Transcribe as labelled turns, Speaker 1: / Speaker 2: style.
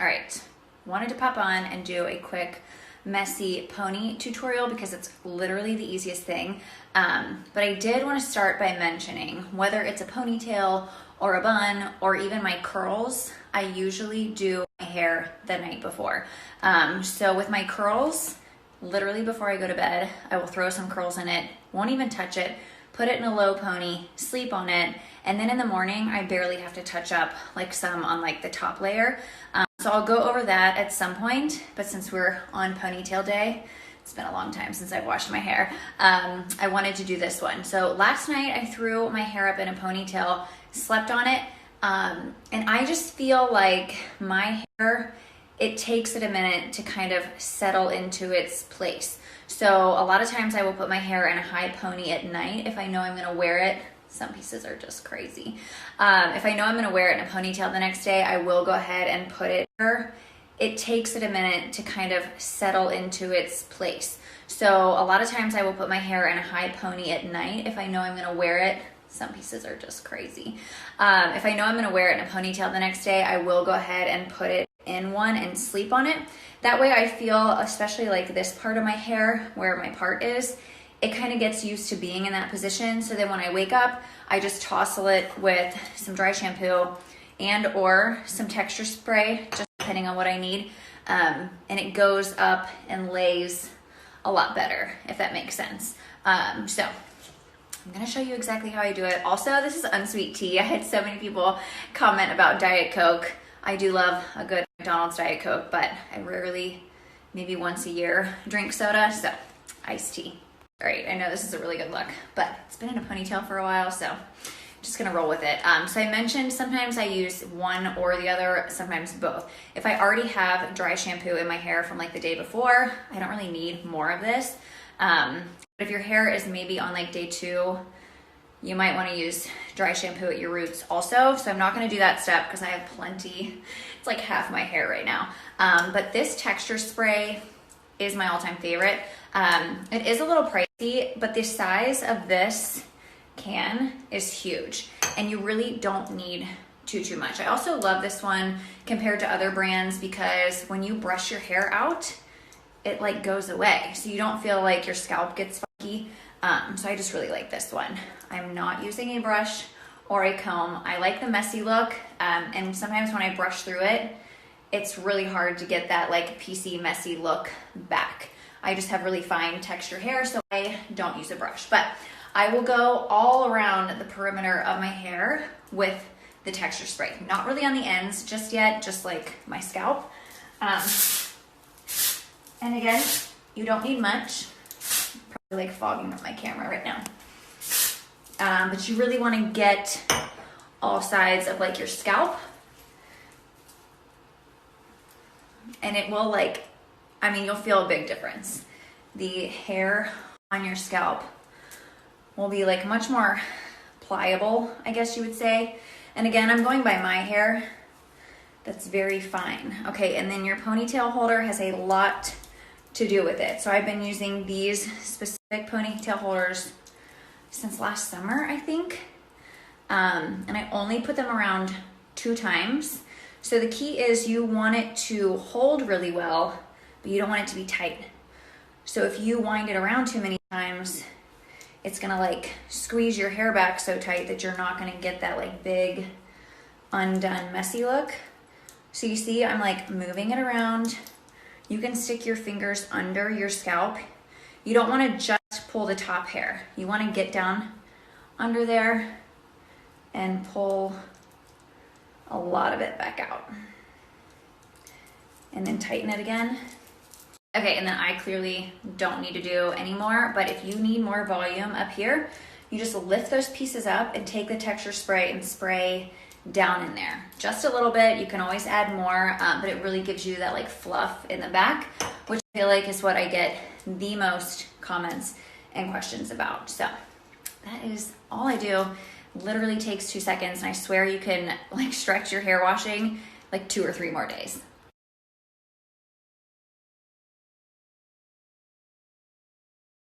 Speaker 1: All right, wanted to pop on and do a quick messy pony tutorial because it's literally the easiest thing. But I did want to start by mentioning whether it's a ponytail or a bun or even my curls, I usually do my hair the night before. So with my curls, literally before I go to bed, I will throw some curls in it, won't even touch it, put it in a low pony, sleep on it, and then in the morning, I barely have to touch up like some on like the top layer. So I'll go over that at some point, but since we're on ponytail day, it's been a long time since I've washed my hair, I wanted to do this one. So last night I threw my hair up in a ponytail, slept on it, and I just feel like my hair, it takes it a minute to kind of settle into its place. So a lot of times I will put my hair in a high pony at night if I know I'm gonna wear it. Some pieces are just crazy. If I know I'm gonna wear it in a ponytail the next day, I will go ahead and put it here. It takes it a minute to kind of settle into its place. So a lot of times I will put my hair in a high pony at night if I know I'm gonna wear it. Some pieces are just crazy. If I know I'm gonna wear it in a ponytail the next day, I will go ahead and put it in one and sleep on it. That way I feel, especially like this part of my hair where my part is, it kind of gets used to being in that position. So then when I wake up, I just tousle it with some dry shampoo and or some texture spray, just depending on what I need. And it goes up and lays a lot better, if that makes sense. So I'm gonna show you exactly how I do it. Also, this is unsweet tea. I had so many people comment about Diet Coke. I do love a good McDonald's Diet Coke, but I rarely, maybe once a year, drink soda, so iced tea. All right, I know this is a really good look, but it's been in a ponytail for a while, so I'm just gonna roll with it. So I mentioned sometimes I use one or the other, sometimes both. If I already have dry shampoo in my hair from like the day before, I don't really need more of this. But if your hair is maybe on like day 2, you might wanna use dry shampoo at your roots also. So I'm not gonna do that step because I have plenty. It's like half my hair right now. But this texture spray is my all-time favorite. It is a little pricey, but the size of this can is huge and you really don't need too much. I also love this one compared to other brands because when you brush your hair out, it like goes away. So you don't feel like your scalp gets funky. So I just really like this one. I'm not using a brush or a comb. I like the messy look. And sometimes when I brush through it, it's really hard to get that like piecey, messy look back. I just have really fine texture hair, so I don't use a brush. But I will go all around the perimeter of my hair with the texture spray. Not really on the ends just yet, just like my scalp. And again, you don't need much. Probably like fogging up my camera right now. But you really want to get all sides of like your scalp. And it will like, I mean, you'll feel a big difference. The hair on your scalp will be like much more pliable, I guess you would say. And again, I'm going by my hair. That's very fine. Okay, and then your ponytail holder has a lot to do with it. So I've been using these specific ponytail holders since last summer, I think. And I only put them around 2 times. So the key is you want it to hold really well, but you don't want it to be tight. So if you wind it around too many times, it's gonna like squeeze your hair back so tight that you're not gonna get that like big undone messy look. So you see, I'm like moving it around. You can stick your fingers under your scalp. You don't wanna just pull the top hair. You wanna get down under there and pull a lot of it back out. And then tighten it again. Okay, and then I clearly don't need to do any more, but if you need more volume up here, you just lift those pieces up and take the texture spray and spray down in there. Just a little bit, you can always add more, but it really gives you that like fluff in the back, which I feel like is what I get the most comments and questions about. So that is all I do. Literally takes 2 seconds, and I swear you can like stretch your hair washing like 2 or 3 more days.